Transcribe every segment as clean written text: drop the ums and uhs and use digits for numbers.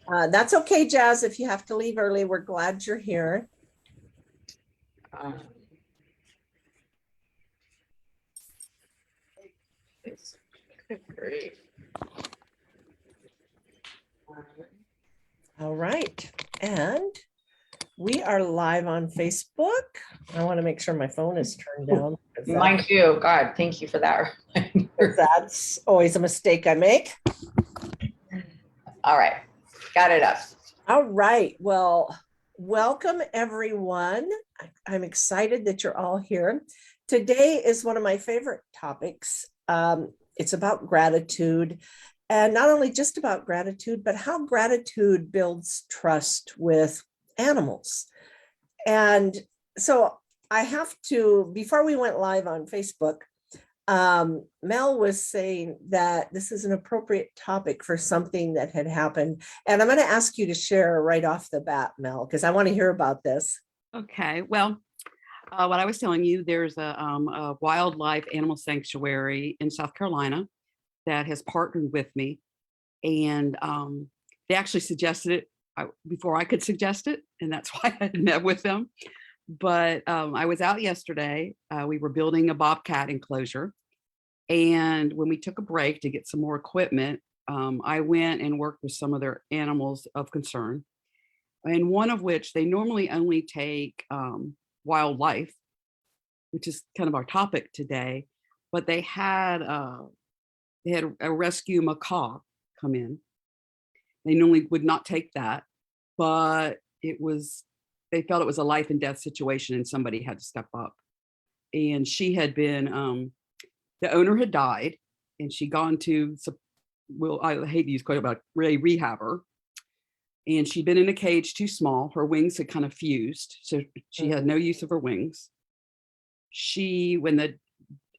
That's okay, Jazz. If you have to leave early, we're glad you're here. Um, it's great. All right. And we are live on Facebook. I want to make sure my phone is turned down. Mine too. God, thank you for that. That's always a mistake I make. All right, got it up. All right. Well, welcome everyone. I'm excited that you're all here. Today is one of my favorite topics. It's about gratitude, and not only just about gratitude, but how gratitude builds trust with animals. And so I have to, before we went live on Facebook, Mel was saying that this is an appropriate topic for something that had happened. And I'm going to ask you to share right off the bat, Mel, because I want to hear about this. Okay, well, what I was telling you, there's a wildlife animal sanctuary in South Carolina that has partnered with me. And they actually suggested it before I could suggest it. And that's why I met with them. But I was out yesterday. We were building a bobcat enclosure. And when we took a break to get some more equipment, I went and worked with some of their animals of concern. And one of which they normally only take wildlife, which is kind of our topic today. But they had a rescue macaw come in. They normally would not take that, but they felt it was a life and death situation and somebody had to step up. And she had been, the owner had died and she'd gone to, well, I hate to use quite about rehab her. And she'd been in a cage too small. Her wings had kind of fused. So she had no use of her wings. When the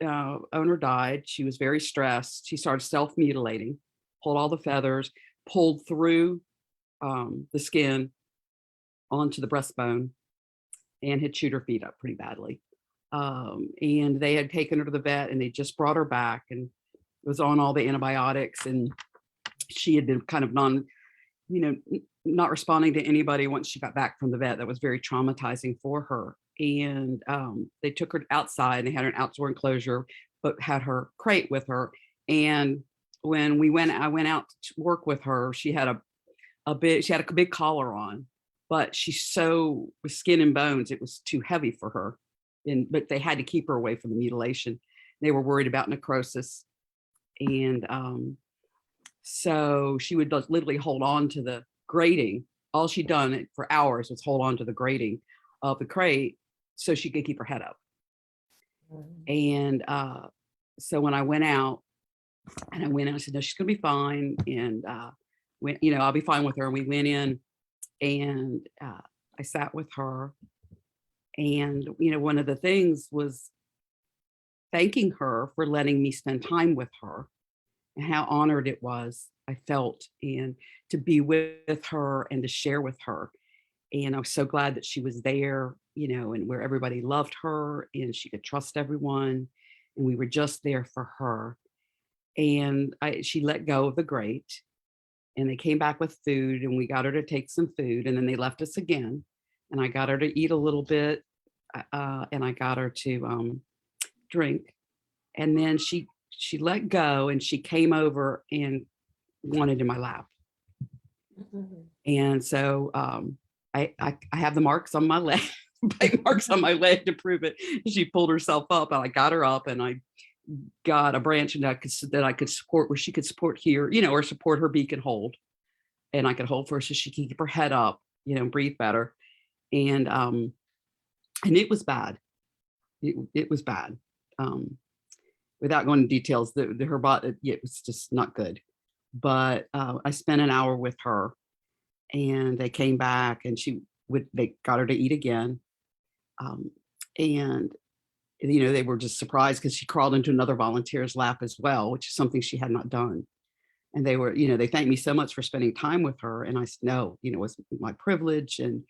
owner died, she was very stressed. She started self-mutilating, pulled all the feathers, pulled through the skin onto the breastbone, and had chewed her feet up pretty badly. And they had taken her to the vet and they just brought her back and was on all the antibiotics. And she had been kind of not responding to anybody once she got back from the vet. That was very traumatizing for her. And they took her outside and they had her an outdoor enclosure, but had her crate with her. And when I went out to work with her, she had a big collar on, but she's so with skin and bones, it was too heavy for her. But they had to keep her away from the mutilation. They were worried about necrosis. And so she would literally hold on to the grating. All she'd done for hours was hold on to the grating of the crate so she could keep her head up. And so when I went out, I said, no, she's gonna be fine. And I'll be fine with her. And we went in and I sat with her. And, one of the things was thanking her for letting me spend time with her and how honored it was I felt and to be with her and to share with her. And I was so glad that she was there, and where everybody loved her and she could trust everyone. And we were just there for her. And she let go of the grate and they came back with food and we got her to take some food and then they left us again. And I got her to eat a little bit and I got her to drink. And then she let go and she came over and wanted in my lap. Mm-hmm. And so I have the marks on my leg, bite marks on my leg to prove it. She pulled herself up and I got her up and I got a branch and that I could support where she could support here, or support her beak and hold. And I could hold for her so she could keep her head up, breathe better. And it was bad. It was bad. Without going into details, her body, it was just not good. But I spent an hour with her and they came back and they got her to eat again. And they were just surprised because she crawled into another volunteer's lap as well, which is something she had not done. And they were, they thanked me so much for spending time with her. And I said, no, it was my privilege. And,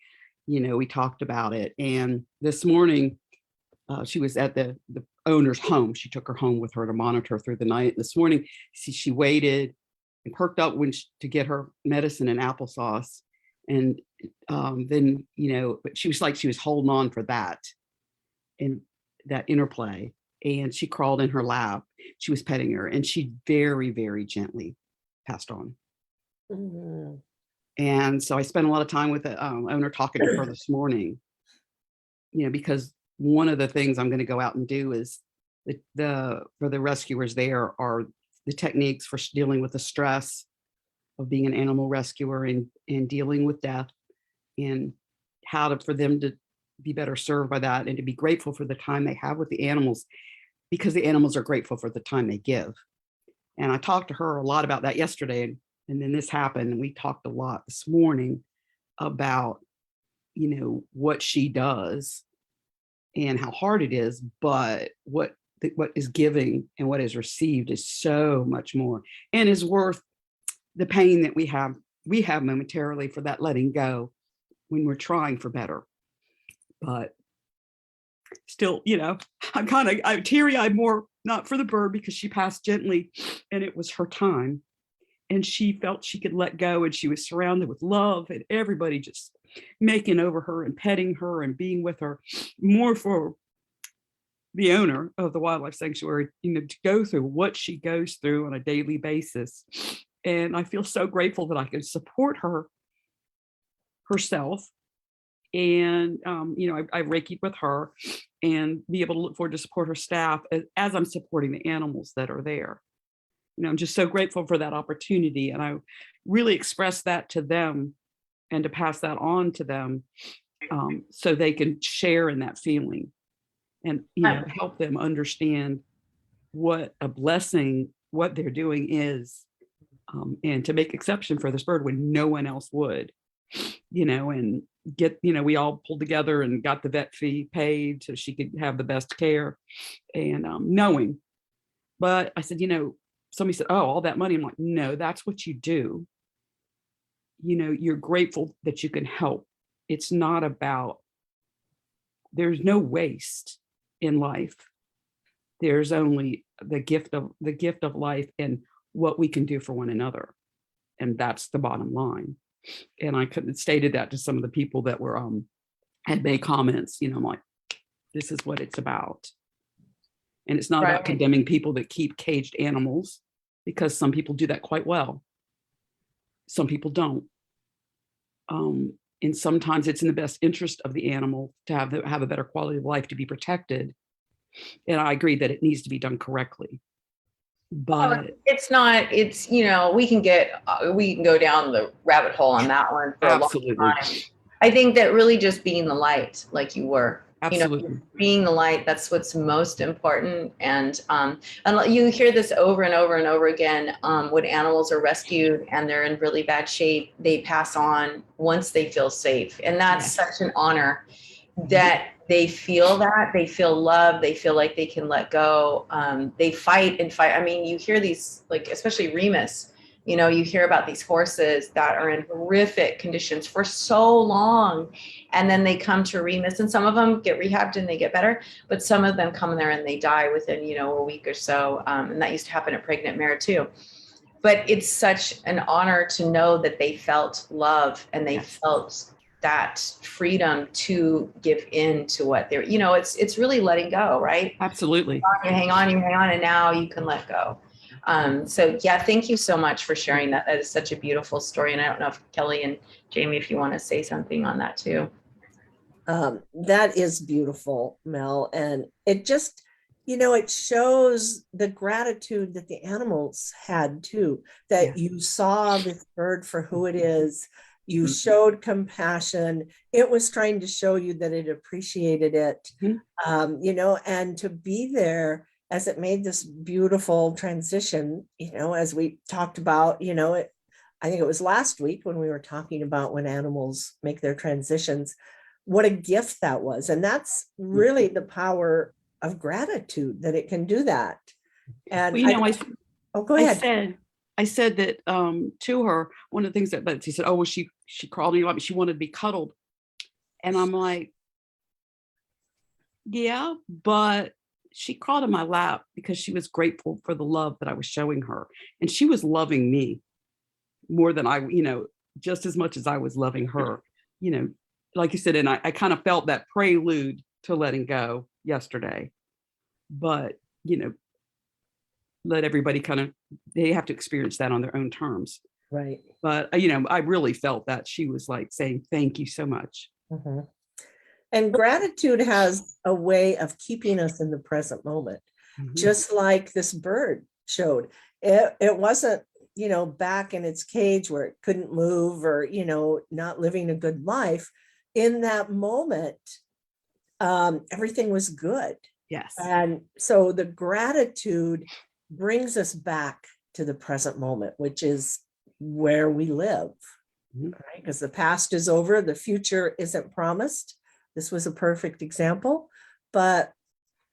we talked about it. And this morning, she was at the owner's home. She took her home with her to monitor through the night. This morning, she waited and perked up to get her medicine and applesauce. And then, but she was holding on for that and that interplay. And she crawled in her lap. She was petting her, and she very, very gently passed on. Mhm. And so I spent a lot of time with the owner talking to her this morning, because one of the things I'm going to go out and do is for the rescuers there are the techniques for dealing with the stress of being an animal rescuer and dealing with death, and for them to be better served by that, and to be grateful for the time they have with the animals, because the animals are grateful for the time they give. And I talked to her a lot about that yesterday, and then this happened, and we talked a lot this morning about what she does and how hard it is, but what is giving and what is received is so much more, and is worth the pain that we have momentarily for that letting go when we're trying for better. But still, I'm teary-eyed, more not for the bird, because she passed gently and it was her time, and she felt she could let go, and she was surrounded with love and everybody just making over her and petting her and being with her, more for the owner of the wildlife sanctuary, to go through what she goes through on a daily basis. And I feel so grateful that I can support her herself. And, I Reiki'd with her and be able to look forward to support her staff as I'm supporting the animals that are there. I'm just so grateful for that opportunity. And I really express that to them and to pass that on to them, so they can share in that feeling and, help them understand what a blessing what they're doing is, and to make exception for this bird when no one else would, and get, we all pulled together and got the vet fee paid so she could have the best care, and knowing. But I said, somebody said, oh, all that money. I'm like, no, that's what you do. You're grateful that you can help. It's not about, there's no waste in life. There's only the gift of life and what we can do for one another. And that's the bottom line. And I couldn't stated that to some of the people that were had made comments, I'm like, this is what it's about. And it's not about condemning people that keep caged animals, because some people do that quite well. Some people don't. And sometimes it's in the best interest of the animal to have a better quality of life, to be protected. And I agree that it needs to be done correctly. But it's not, we can go down the rabbit hole on that one for absolutely a long time. I think that really just being the light, like you were, absolutely being the light, that's what's most important. And you hear this over and over and over again, when animals are rescued and they're in really bad shape, they pass on once they feel safe. And that's such an honor that they feel love, they feel like they can let go. They fight and fight. I mean, you hear these, like, especially Remus, you hear about these horses that are in horrific conditions for so long, and then they come to Remus, and some of them get rehabbed and they get better, but some of them come there and they die within, a week or so. And that used to happen at Pregnant Mare too. But it's such an honor to know that they felt love and they felt that freedom to give in to what they're, it's really letting go, right? Absolutely. You hang on, and now you can let go. So yeah, thank you so much for sharing that. That is such a beautiful story. And I don't know if Kelly and Jamie, if you want to say something on that too. That is beautiful, Mel. And it just, it shows the gratitude that the animals had too, that you saw this bird for who it is. You showed compassion. It was trying to show you that it appreciated it, and to be there as it made this beautiful transition, as we talked about, I think it was last week when we were talking about when animals make their transitions, what a gift that was. And that's really the power of gratitude, that it can do that. And go ahead. I said that to her. One of the things that she said, oh, well, she crawled in your lap, she wanted to be cuddled. And I'm like, yeah, but she crawled in my lap because she was grateful for the love that I was showing her. And she was loving me. more than just as much as I was loving her, like you said, and I kind of felt that prelude to letting go yesterday, but, let everybody they have to experience that on their own terms. Right. But, I really felt that she was like saying, thank you so much. Mhm. And gratitude has a way of keeping us in the present moment, just like this bird showed. It wasn't, back in its cage where it couldn't move or, not living a good life. In that moment, everything was good. Yes. And so the gratitude brings us back to the present moment, which is where we live, right? Because the past is over, the future isn't promised. This was a perfect example, but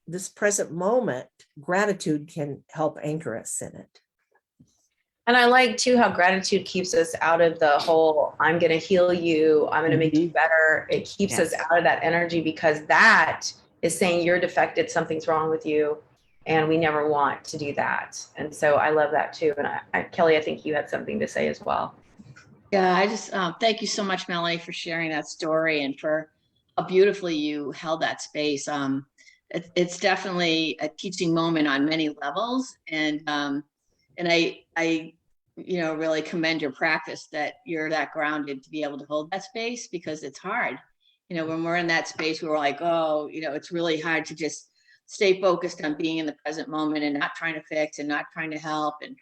this present moment, gratitude can help anchor us in it. And I like too how gratitude keeps us out of the whole, I'm going to heal you, I'm going to make you better. It keeps us out of that energy, because that is saying you're defected, something's wrong with you. And we never want to do that. And so I love that too. And Kelly, I think you had something to say as well. Yeah, I just thank you so much, Melanie, for sharing that story and for how beautifully you held that space. It's definitely a teaching moment on many levels, and I really commend your practice that you're that grounded to be able to hold that space, because it's hard. When we're in that space, we're like, oh, it's really hard to just stay focused on being in the present moment and not trying to fix and not trying to help. And,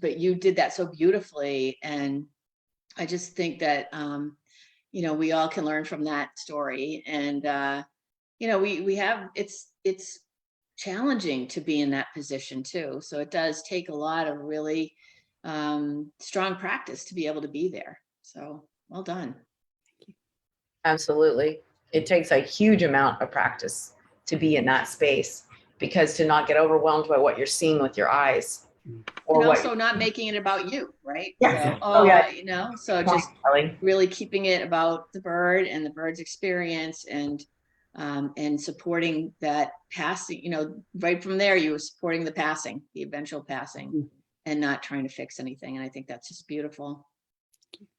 but you did that so beautifully. And I just think that, we all can learn from that story. And, we have, it's challenging to be in that position too. So it does take a lot of really strong practice to be able to be there. So well done. Absolutely. It takes a huge amount of practice to be in that space, because to not get overwhelmed by what you're seeing with your eyes, or and also not making it about you, right? Yeah. So, so just really keeping it about the bird and the bird's experience, and supporting that passing, right from there, you were supporting the eventual passing, and not trying to fix anything. And I think that's just beautiful.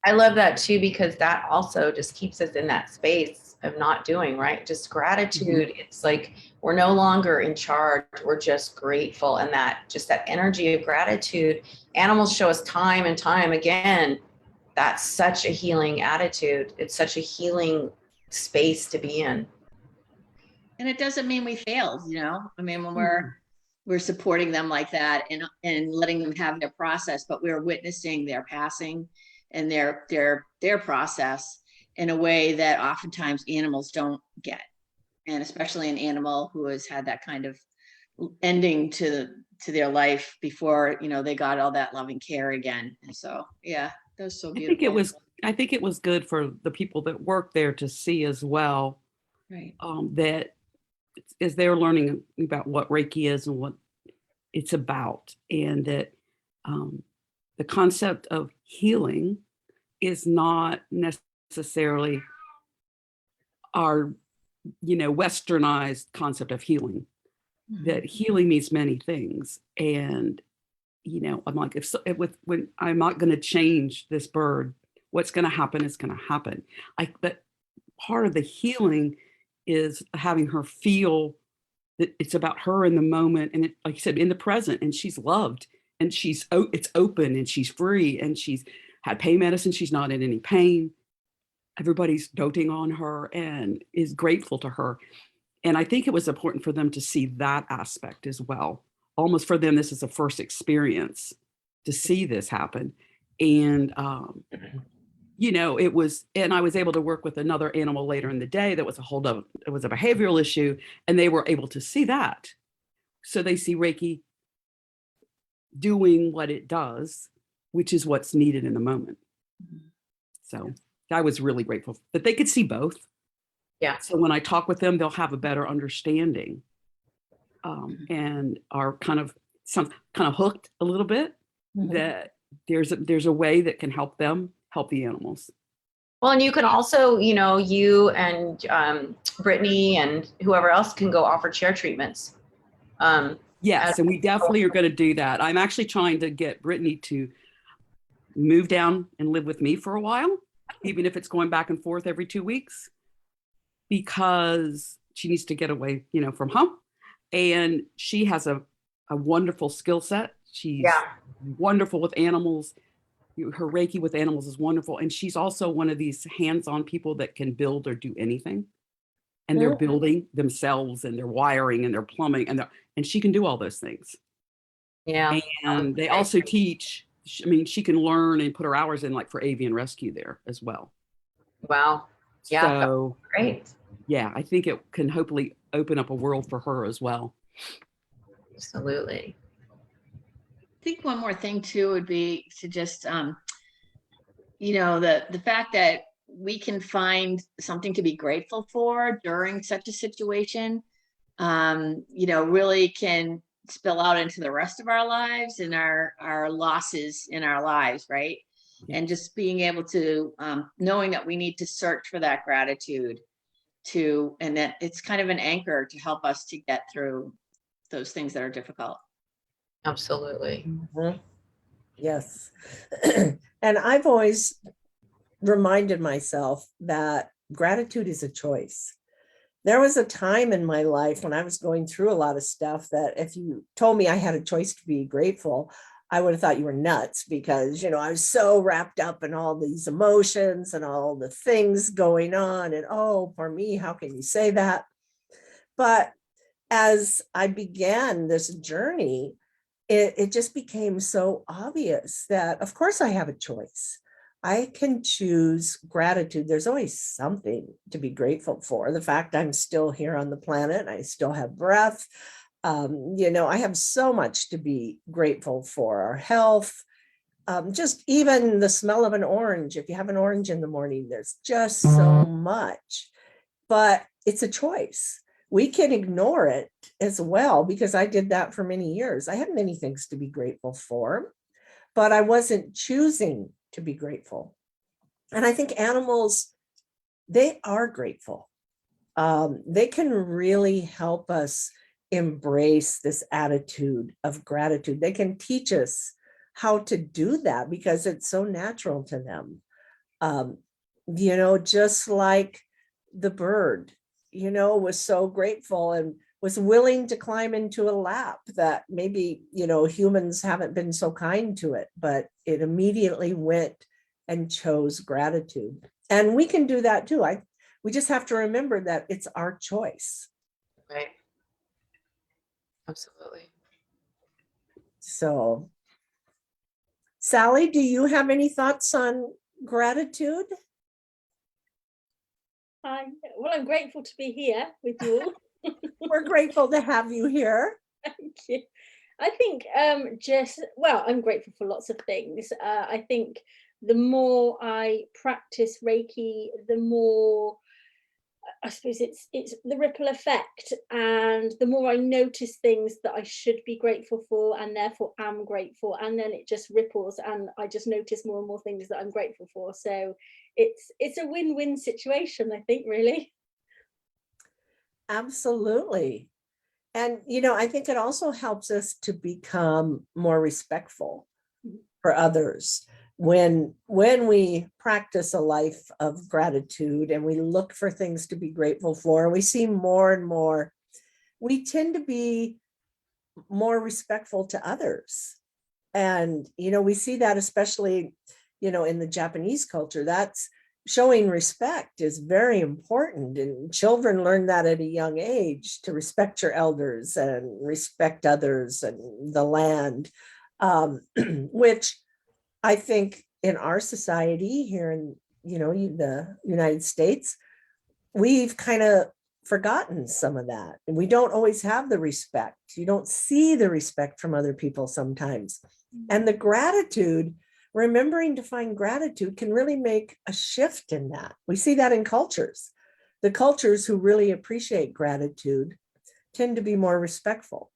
I love that too, because that also just keeps us in that space of not doing, right? Just gratitude. It's like we're no longer in charge. We're just grateful. And that energy of gratitude, animals show us time and time again. That's such a healing attitude. It's such a healing space to be in. And it doesn't mean we failed, I mean, when we're supporting them like that and letting them have their process, but we're witnessing their passing and their process in a way that oftentimes animals don't get. And especially an animal who has had that kind of ending to their life before, they got all that loving care again. And so, yeah, that was so beautiful. I think it was good for the people that work there to see as well, right? That as they're learning about what Reiki is and what it's about, and that the concept of healing is not necessarily our, westernized concept of healing. That healing means many things. And, I'm like, when I'm not going to change this bird, what's going to happen is going to happen. But part of the healing is having her feel that it's about her in the moment, and like you said, in the present, and she's loved, and it's open, and she's free, and she's had pain medicine. She's not in any pain. Everybody's doting on her and is grateful to her. And I think it was important for them to see that aspect as well. Almost for them, this is a first experience to see this happen. And, it was, and I was able to work with another animal later in the day that was it was a behavioral issue, and they were able to see that. So they see Reiki doing what it does, which is what's needed in the moment. So I was really grateful that they could see both. Yeah. So when I talk with them, they'll have a better understanding, and are kind of hooked a little bit, that there's a way that can help them help the animals. Well, and you can also, you and Brittany and whoever else can go offer chair treatments. Yes, and we definitely are going to do that. I'm actually trying to get Brittany to move down and live with me for a while, even if it's going back and forth every 2 weeks, because she needs to get away, from home. And she has a wonderful skill set. She's Yeah. wonderful with animals. Her Reiki with animals is wonderful. And she's also one of these hands-on people that can build or do anything. And they're building themselves, and they're wiring, and they're plumbing, and she can do all those things. Yeah. And they also teach, she can learn and put her hours in, like for avian rescue there as well. Wow. Yeah. So Great. yeah, I think it can hopefully open up a world for her as well. Absolutely. I think one more thing too would be to just, the fact that we can find something to be grateful for during such a situation, really can spill out into the rest of our lives and our losses in our lives, right? Yeah. And just being able to, knowing that we need to search for that gratitude and that it's kind of an anchor to help us to get through those things that are difficult. Absolutely. Mhm. Yes. And I've always reminded myself that gratitude is a choice. There was a time in my life when I was going through a lot of stuff that if you told me I had a choice to be grateful, I would have thought you were nuts, because, I was so wrapped up in all these emotions and all the things going on. And oh, for me, how can you say that? But as I began this journey, it just became so obvious that, of course, I have a choice. I can choose gratitude. There's always something to be grateful for. The fact I'm still here on the planet, I still have breath. I have so much to be grateful for. Our health, just even the smell of an orange. If you have an orange in the morning, there's just so much, but it's a choice. We can ignore it as well, because I did that for many years. I had many things to be grateful for, but I wasn't choosing to be grateful. And I think animals, they are grateful. They can really help us embrace this attitude of gratitude. They can teach us how to do that because it's so natural to them. Just like the bird, was so grateful and was willing to climb into a lap that maybe, humans haven't been so kind to it, but it immediately went and chose gratitude. And we can do that too. We just have to remember that it's our choice. Right. Absolutely. So, Sally, do you have any thoughts on gratitude? Well, I'm grateful to be here with you all. We're grateful to have you here. Thank you. I think I'm grateful for lots of things. I think the more I practice Reiki, the more, I suppose it's the ripple effect, and the more I notice things that I should be grateful for and therefore am grateful, and then it just ripples and I just notice more and more things that I'm grateful for. So it's a win-win situation, I think, really. Absolutely. And, I think it also helps us to become more respectful for others. When we practice a life of gratitude and we look for things to be grateful for, and we see more and more, we tend to be more respectful to others. And, we see that especially, in the Japanese culture, that's showing respect is very important. And children learn that at a young age, to respect your elders and respect others and the land, which I think in our society here in, the United States, we've kind of forgotten some of that. And we don't always have the respect. You don't see the respect from other people sometimes. And the gratitude, remembering to find gratitude, can really make a shift in that. We see that in cultures. The cultures who really appreciate gratitude tend to be more respectful.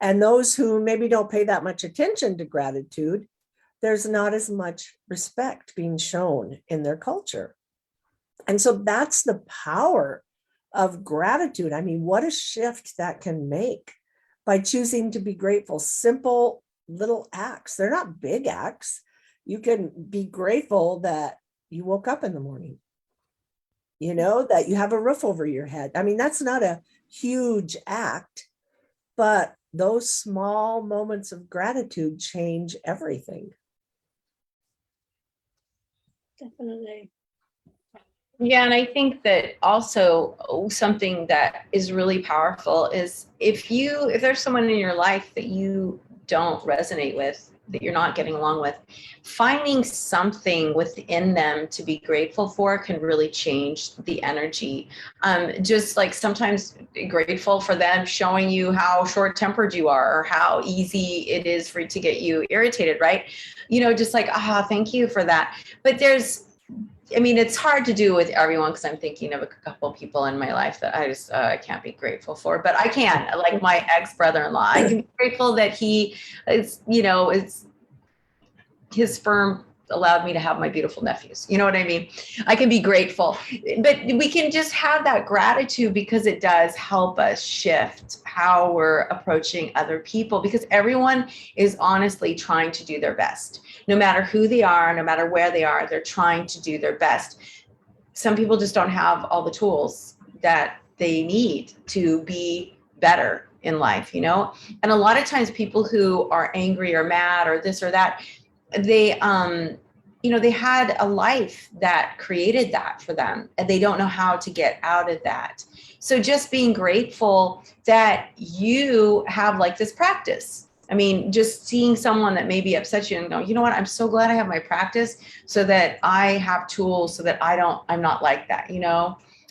And those who maybe don't pay that much attention to gratitude, there's not as much respect being shown in their culture. And so that's the power of gratitude. I mean, what a shift that can make by choosing to be grateful. Simple little acts. They're not big acts. You can be grateful that you woke up in the morning, you know, that you have a roof over your head. I mean, that's not a huge act, but those small moments of gratitude change everything. Definitely. Yeah, and I think that also something that is really powerful is if there's someone in your life that you don't resonate with, that you're not getting along with, finding something within them to be grateful for can really change the energy. Just like sometimes grateful for them showing you how short-tempered you are or how easy it is for it to get you irritated, right? You know, just like, thank you for that. But it's hard to do with everyone because I'm thinking of a couple of people in my life that I just can't be grateful for, but I can, like my ex-brother-in-law. I can be grateful that he is, it's his firm allowed me to have my beautiful nephews. You know what I mean? I can be grateful, but we can just have that gratitude because it does help us shift how we're approaching other people, because everyone is honestly trying to do their best. No matter who they are, no matter where they are, they're trying to do their best. Some people just don't have all the tools that they need to be better in life, And a lot of times people who are angry or mad or this or that, they they had a life that created that for them and they don't know how to get out of that. So just being grateful that you have like this practice. I mean, just seeing someone that maybe upsets you and go, you know what, I'm so glad I have my practice so that I have tools so that I'm not like that,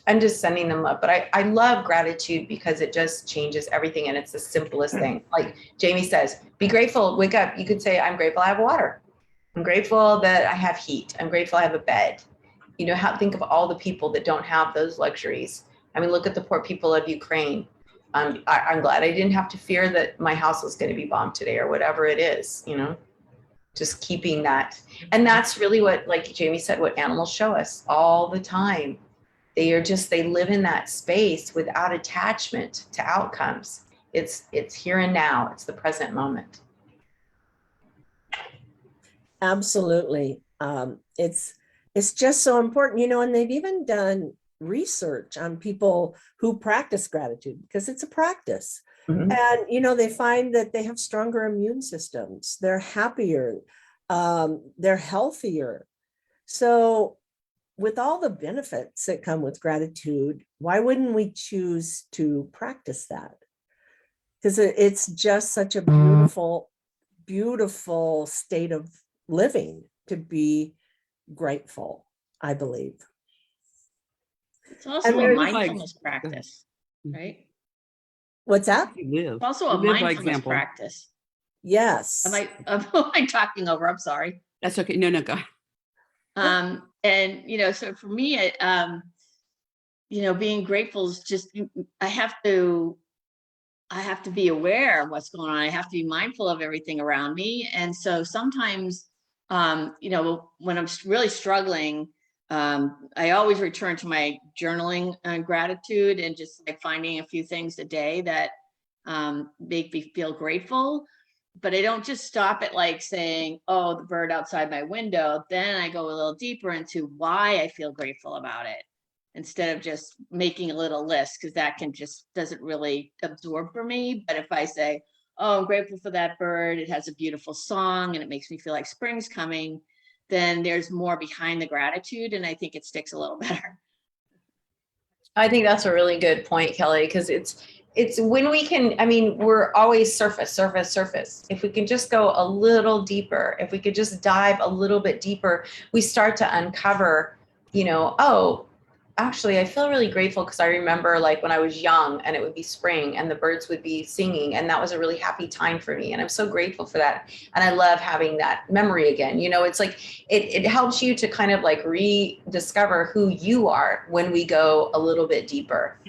I'm just sending them love. But I love gratitude because it just changes everything. And it's the simplest thing. Like Jamie says, be grateful, wake up. You could say, I'm grateful I have water. I'm grateful that I have heat. I'm grateful I have a bed. Think of all the people that don't have those luxuries. I mean, look at the poor people of Ukraine. I'm glad I didn't have to fear that my house was going to be bombed today or whatever it is, just keeping that. And that's really what, like Jamie said, what animals show us all the time. They live in that space without attachment to outcomes. It's here and now. It's the present moment. Absolutely. It's just so important, and they've even done research on people who practice gratitude because it's a practice. Mhm. And, they find that they have stronger immune systems, they're happier, they're healthier. So with all the benefits that come with gratitude, why wouldn't we choose to practice that? Because it's just such a beautiful, beautiful state of living to be grateful, I believe. It's also a there's- mindfulness practice, right? What's that? You live. It's also a You live by mindfulness example. practice. Yes. Am I talking over? I'm sorry. That's okay. No, go. And so for me, being grateful is just, I have to be aware of what's going on. I have to be mindful of everything around me. And so sometimes, when I'm really struggling, I always return to my journaling on gratitude and just like finding a few things a day that make me feel grateful. But I don't just stop at like saying, oh, the bird outside my window. Then I go a little deeper into why I feel grateful about it, instead of just making a little list, because that doesn't really absorb for me. But if I say, oh, I'm grateful for that bird, it has a beautiful song and it makes me feel like spring's coming, then there's more behind the gratitude. And I think it sticks a little better. I think that's a really good point, Kelly, because it's when we can, we're always surface. If we can just go a little deeper, if we could just dive a little bit deeper, we start to uncover, oh, actually, I feel really grateful because I remember like when I was young and it would be spring and the birds would be singing, and that was a really happy time for me. And I'm so grateful for that. And I love having that memory again. It's like it helps you to kind of like rediscover who you are when we go a little bit deeper.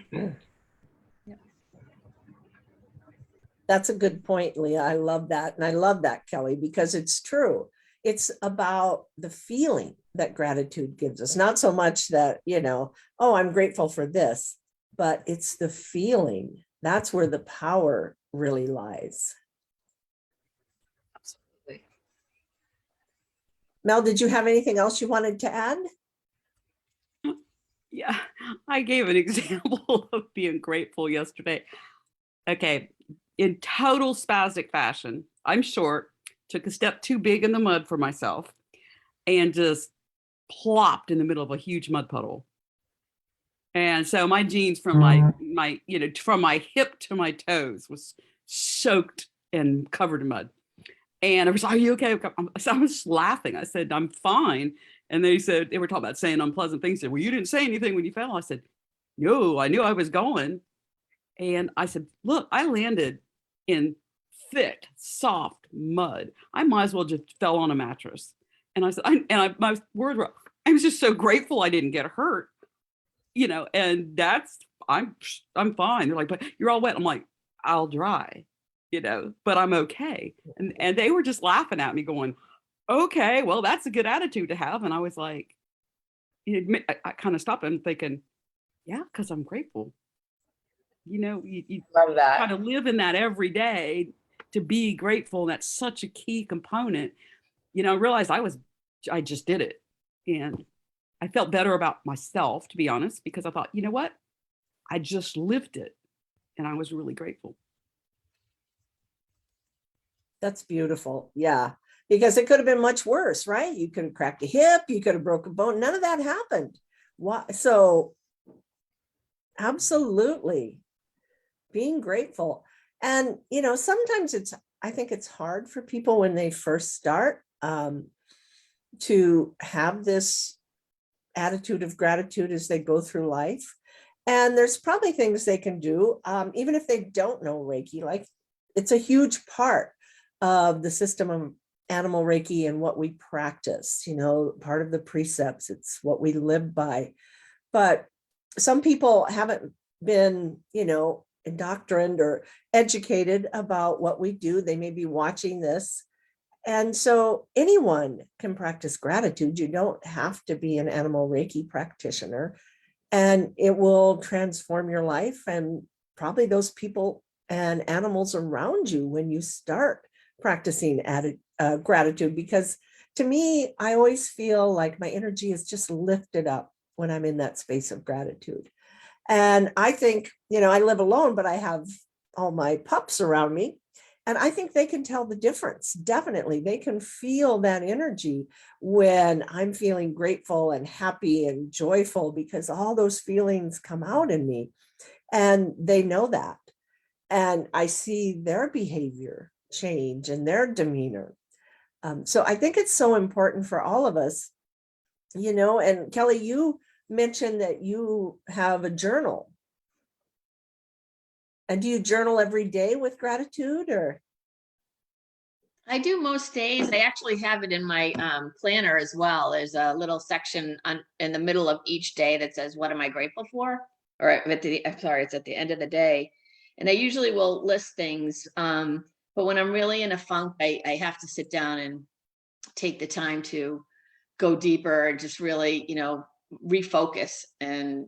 That's a good point, Leah. I love that. And I love that, Kelly, because it's true. It's about the feeling that gratitude gives us, not so much that, oh, I'm grateful for this, but it's the feeling. That's where the power really lies. Absolutely. Mel, did you have anything else you wanted to add? Yeah, I gave an example of being grateful yesterday. Okay, in total spastic fashion, I'm short, took a step too big in the mud for myself, and just plopped in the middle of a huge mud puddle. And so my jeans from my from my hip to my toes was soaked and covered in mud. And I was, are you okay? So I was laughing. I said, I'm fine. And they said, they were talking about saying unpleasant things. They said, well, you didn't say anything when you fell. I said, no, I knew I was going. And I said, look, I landed in thick, soft mud. I might as well just fell on a mattress. And I said, my words were, I was just so grateful I didn't get hurt, and I'm fine. They're like, but you're all wet. I'm like, I'll dry, but I'm okay. And they were just laughing at me going, okay, well, that's a good attitude to have. And I was like, I kind of stopped and thinking, yeah, because I'm grateful. You Love that. try to live in that every day to be grateful. And that's such a key component. I realized I just did it. And I felt better about myself, to be honest, because I thought, you know what? I just lived it. And I was really grateful. That's beautiful. Yeah. Because it could have been much worse, right? You could have cracked a hip, you could have broken a bone. None of that happened. Why? So absolutely being grateful. And, sometimes I think it's hard for people when they first start to have this attitude of gratitude as they go through life. And there's probably things they can do, even if they don't know Reiki. Like, it's a huge part of the system of animal Reiki and what we practice, part of the precepts. It's what we live by. But some people haven't been, indoctrined or educated about what we do. They may be watching this. And so anyone can practice gratitude. You don't have to be an animal Reiki practitioner, and it will transform your life and probably those people and animals around you when you start practicing gratitude. Because to me, I always feel like my energy is just lifted up when I'm in that space of gratitude. And I think, I live alone, but I have all my pups around me. And I think they can tell the difference. Definitely. They can feel that energy when I'm feeling grateful and happy and joyful, because all those feelings come out in me and they know that. And I see their behavior change and their demeanor. So I think it's so important for all of us, and Kelly, you mentioned that you have a journal. And do you journal every day with gratitude, or? I do most days. I actually have it in my planner as well. There's a little section in the middle of each day that says, what am I grateful for? Or it's at the end of the day. And I usually will list things. But when I'm really in a funk, I have to sit down and take the time to go deeper and just really, refocus and,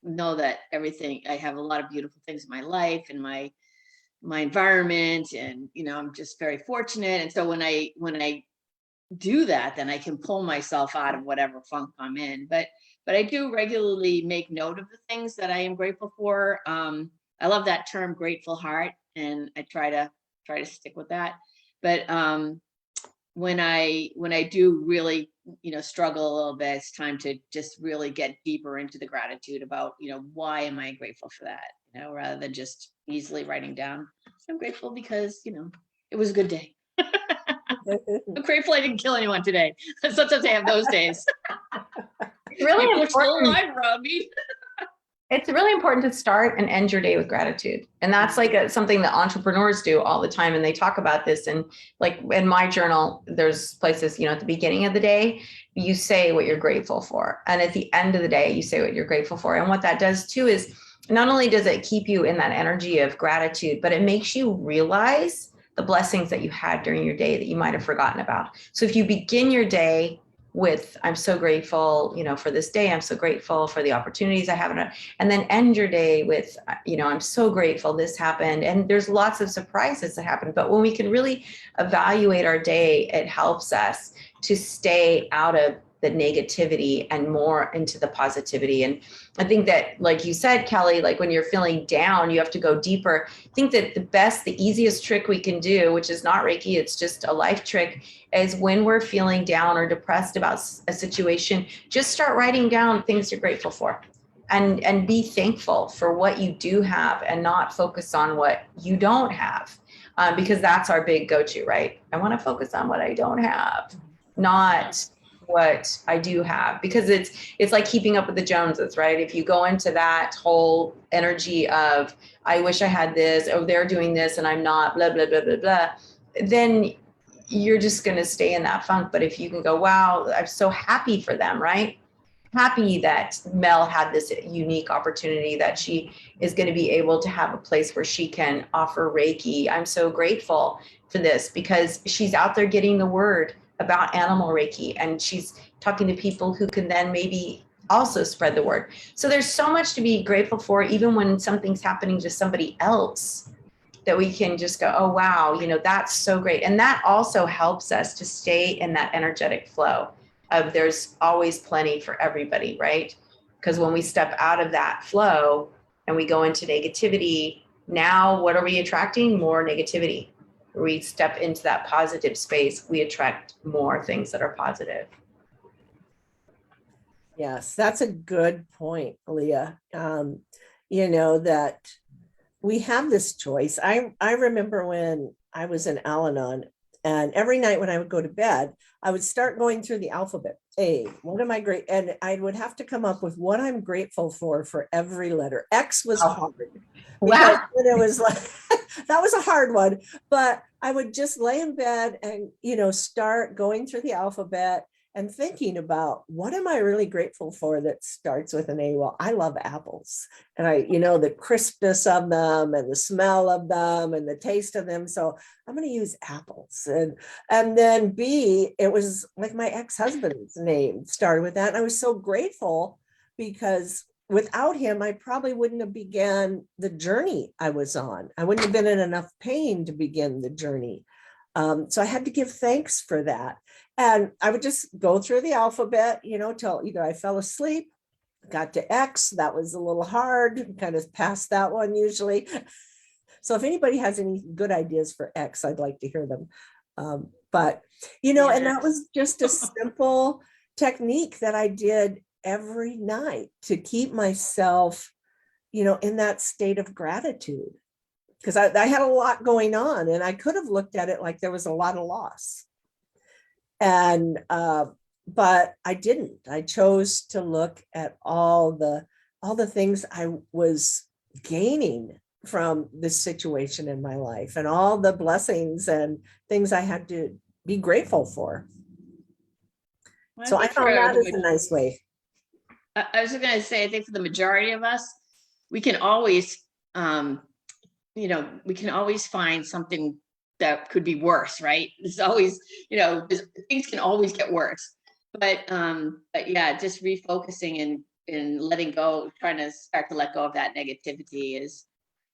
know that I have a lot of beautiful things in my life and my environment, and I'm just very fortunate. And so when I do that, then I can pull myself out of whatever funk I'm in. But I do regularly make note of the things that I am grateful for. I love that term, grateful heart, and I try to stick with that. But when I do really struggle a little bit, it's time to just really get deeper into the gratitude about why am I grateful for that, rather than just easily writing down I'm grateful because it was a good day. I'm grateful I didn't kill anyone today. Sometimes I have those days. Really People are still important. alive around me. It's really important to start and end your day with gratitude. And that's like something that entrepreneurs do all the time. And they talk about this. And like in my journal, there's places, at the beginning of the day, you say what you're grateful for. And at the end of the day, you say what you're grateful for. And what that does too is not only does it keep you in that energy of gratitude, but it makes you realize the blessings that you had during your day that you might have forgotten about. So if you begin your day with, I'm so grateful, for this day. I'm so grateful for the opportunities I have. And then end your day with, I'm so grateful this happened. And there's lots of surprises that happen. But when we can really evaluate our day, it helps us to stay out of the negativity and more into the positivity. And I think that, like you said, Kelly, like when you're feeling down, you have to go deeper. I think that the easiest trick we can do, which is not Reiki, it's just a life trick, is when we're feeling down or depressed about a situation, just start writing down things you're grateful for, and be thankful for what you do have and not focus on what you don't have. Because that's our big go-to, right? I want to focus on what I don't have, not what I do have, because it's like keeping up with the Joneses, right? If you go into that whole energy of, I wish I had this, or they're doing this and I'm not, blah, blah, blah, blah, blah, then you're just going to stay in that funk. But if you can go, wow, I'm so happy for them, right? Happy that Mel had this unique opportunity, that she is going to be able to have a place where she can offer Reiki. I'm so grateful for this, because she's out there getting the word about animal Reiki, and she's talking to people who can then maybe also spread the word. So there's so much to be grateful for, even when something's happening to somebody else, that we can just go, oh, wow, that's so great. And that also helps us to stay in that energetic flow of there's always plenty for everybody, right? Because when we step out of that flow and we go into negativity, now what are we attracting? More negativity. We step into that positive space, we attract more things that are positive. Yes, that's a good point, Leah. That we have this choice. I remember when I was in Al-Anon, and every night when I would go to bed, I would start going through the alphabet. A, what am I great? And I would have to come up with what I'm grateful for every letter. X was hard. Wow. It was like, that was a hard one, but I would just lay in bed and, start going through the alphabet and thinking about, what am I really grateful for that starts with an A? Well, I love apples, and the crispness of them and the smell of them and the taste of them. So I'm going to use apples. And then B, it was like my ex-husband's name started with that. And I was so grateful, because without him, I probably wouldn't have began the journey I was on. I wouldn't have been in enough pain to begin the journey. So I had to give thanks for that. And I would just go through the alphabet, till either I fell asleep, got to X, that was a little hard, kind of past that one usually. So if anybody has any good ideas for X, I'd like to hear them. But, and that was just a simple technique that I did every night to keep myself, in that state of gratitude. Because I had a lot going on, and I could have looked at it like there was a lot of loss. And, but I didn't. I chose to look at all the things I was gaining from this situation in my life, and all the blessings and things I had to be grateful for. Well, so I found that is a nice way. I was going to say, I think for the majority of us, we can always, we can always find something that could be worse, right? There's always, things can always get worse. But yeah, just refocusing and letting go, trying to start to let go of that negativity is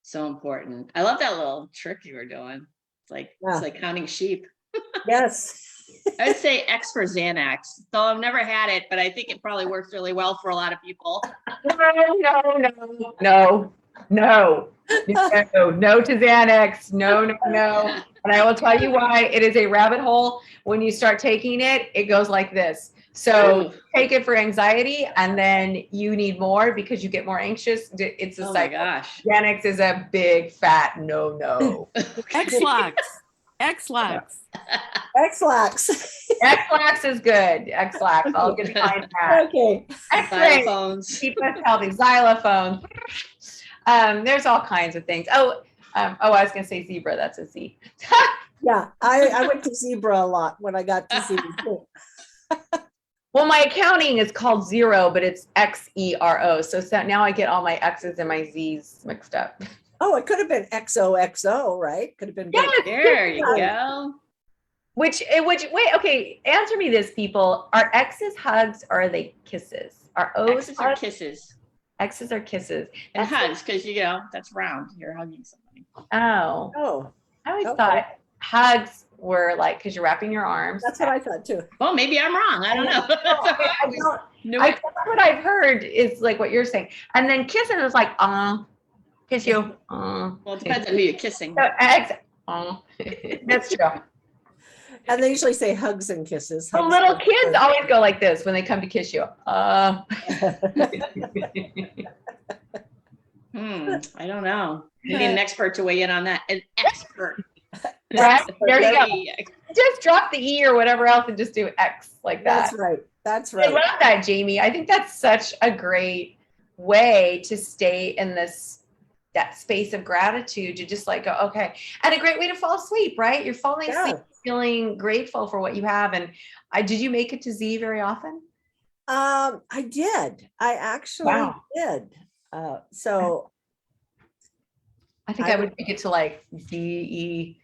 so important. I love that little trick you were doing. It's like counting sheep. Yes. I would say X for Xanax. So I've never had it, but I think it probably works really well for a lot of people. No. No to Xanax. No. And I will tell you why. It is a rabbit hole. When you start taking it, it goes like this. So take it for anxiety, and then you need more because you get more anxious. It's a cycle. My gosh. Xanax is a big fat no. X-Lax. X-Lax. X-Lax. X-Lax is good. X-Lax. I'll get behind that. Okay. X-ray. Xylophones. Keep us healthy. Xylophones. There's all kinds of things. I was going to say zebra. That's a Z. Yeah, I went to Zebra a lot when I got to Zebra. Well, my accounting is called Zero, but it's XERO. So now I get all my X's and my Z's mixed up. Oh, it could have been XOXO, right? Could have been. Yes, there you go. Which, wait, okay, answer me this, people. Are X's hugs or are they kisses? Are O's X's are hugs? kisses X's are kisses. and That's hugs, because that's round. You're hugging somebody. Oh, Oh, I always okay. thought hugs were like, because you're wrapping your arms. That's what I thought too. Well, maybe I'm wrong. I don't know. I think what I've heard is like what you're saying. And then kisses is like, kiss you. Well, it depends on who you're kissing. So X, that's true. And they usually say hugs and kisses. The hugs little and kids kisses. always go like this when they come to kiss you. I don't know. We need an expert to weigh in on that. An expert. Right? There you go. Very- Just drop the E or whatever else and just do X like that. That's right. That's I right. love that, Jamie. I think that's such a great way to stay in that space of gratitude, to just like go, okay. And a great way to fall asleep, right? You're falling asleep feeling grateful for what you have. And did you make it to Z very often? I did. I actually did. So I think I would make it to like D, E,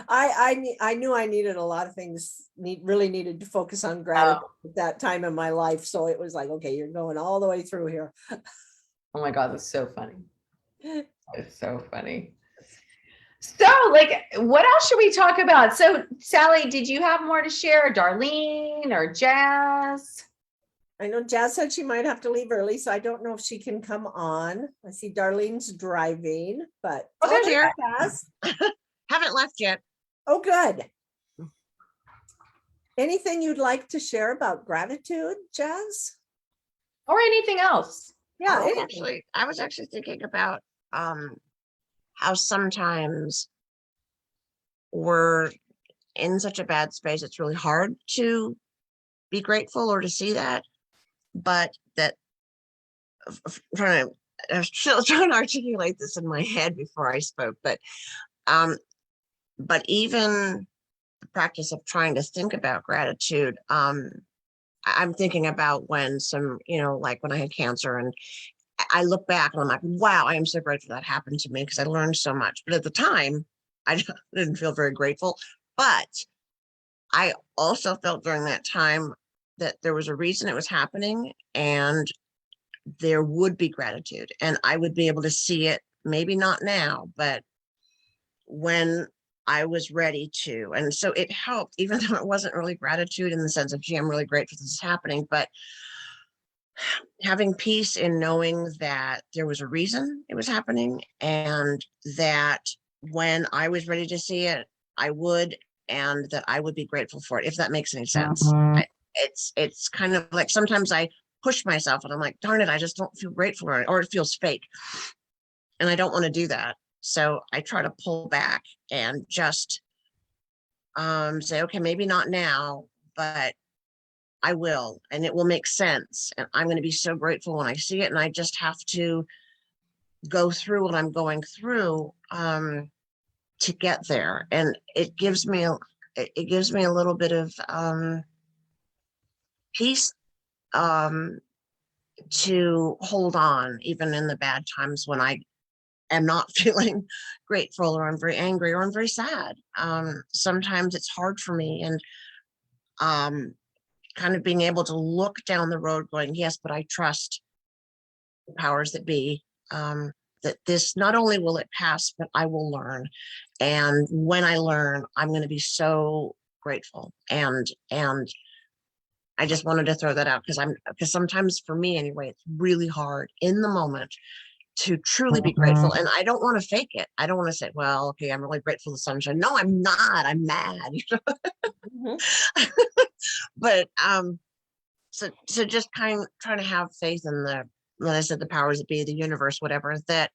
I knew I needed a lot of things, really needed to focus on gratitude at that time in my life. So it was like, okay, you're going all the way through here. Oh my God, that's so funny. It's so funny. So like, what else should we talk about? So Sally, did you have more to share? Darlene or Jazz? I know Jazz said she might have to leave early, so I don't know if she can come on. I see Darlene's driving, but I'm here. Jazz. Haven't left yet. Oh, good. Anything you'd like to share about gratitude, Jazz? Or anything else? Yeah, I was actually thinking about how sometimes we're in such a bad space. It's really hard to be grateful or to see that, but that I was still trying to articulate this in my head before I spoke, but even the practice of trying to think about gratitude, I'm thinking about when like when I had cancer, and I look back and I'm like, wow, I am so grateful that happened to me because I learned so much. But at the time, I didn't feel very grateful. But I also felt during that time that there was a reason it was happening, and there would be gratitude, and I would be able to see it, maybe not now, but when I was ready to. And so it helped, even though it wasn't really gratitude in the sense of, gee, I'm really grateful this is happening, but having peace in knowing that there was a reason it was happening, and that when I was ready to see it, I would, and that I would be grateful for it, if that makes any sense. It's kind of like sometimes I push myself and I'm like, darn it, I just don't feel grateful, or it feels fake. And I don't want to do that. So I try to pull back and just say, okay, maybe not now, but I will, and it will make sense. And I'm going to be so grateful when I see it. And I just have to go through what I'm going through to get there. And it gives me a little bit of peace to hold on, even in the bad times when I am not feeling grateful, or I'm very angry, or I'm very sad. Sometimes it's hard for me, and kind of being able to look down the road going, yes, but I trust the powers that be, that this, not only will it pass, but I will learn. And when I learn, I'm going to be so grateful. And I just wanted to throw that out because sometimes for me anyway, it's really hard in the moment to truly be grateful. And I don't want to fake it. I don't want to say, well, okay, I'm really grateful for the sunshine. No, I'm not. I'm mad. But so just kind of trying to have faith in like I said, the powers that be, the universe, whatever, that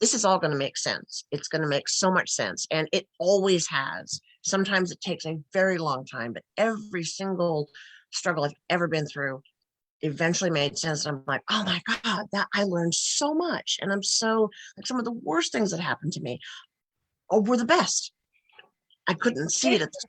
this is all going to make sense. It's going to make so much sense. And it always has. Sometimes it takes a very long time, but every single struggle I've ever been through eventually made sense. And I'm like, oh my God, that I learned so much. And I'm so, like, some of the worst things that happened to me were the best. I couldn't see it at the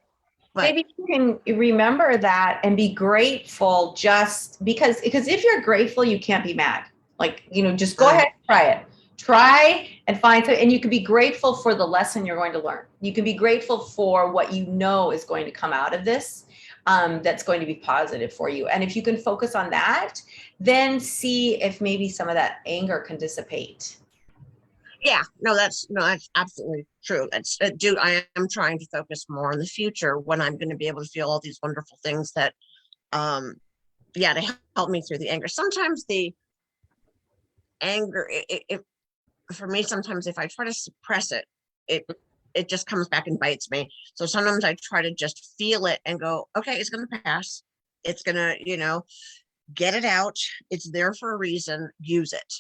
but maybe you can remember that and be grateful, just because if you're grateful, you can't be mad. Like, just go ahead and try it. Try and find some, and you can be grateful for the lesson you're going to learn. You can be grateful for what you know is going to come out of this, that's going to be positive for you. And if you can focus on that, then see if maybe some of that anger can dissipate. Yeah, no, that's absolutely true. That's I am trying to focus more on the future when I'm going to be able to feel all these wonderful things that, yeah, to help me through the anger. Sometimes the anger, for me, sometimes if I try to suppress it, it just comes back and bites me. So sometimes I try to just feel it and go, okay, it's going to pass. It's going to, get it out. It's there for a reason. Use it.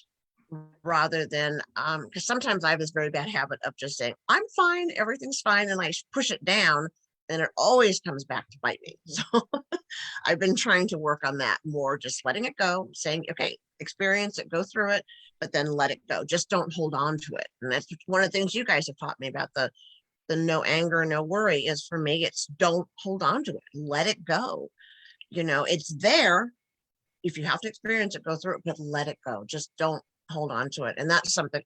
Rather than, because sometimes I have this very bad habit of just saying, I'm fine, everything's fine, and I push it down, and it always comes back to bite me. So I've been trying to work on that more, just letting it go, saying, okay, experience it, go through it, but then let it go. Just don't hold on to it. And that's one of the things you guys have taught me about the no anger, no worry is, for me, it's don't hold on to it. Let it go. It's there. If you have to experience it, go through it, but let it go. Just don't hold on to it. And that's something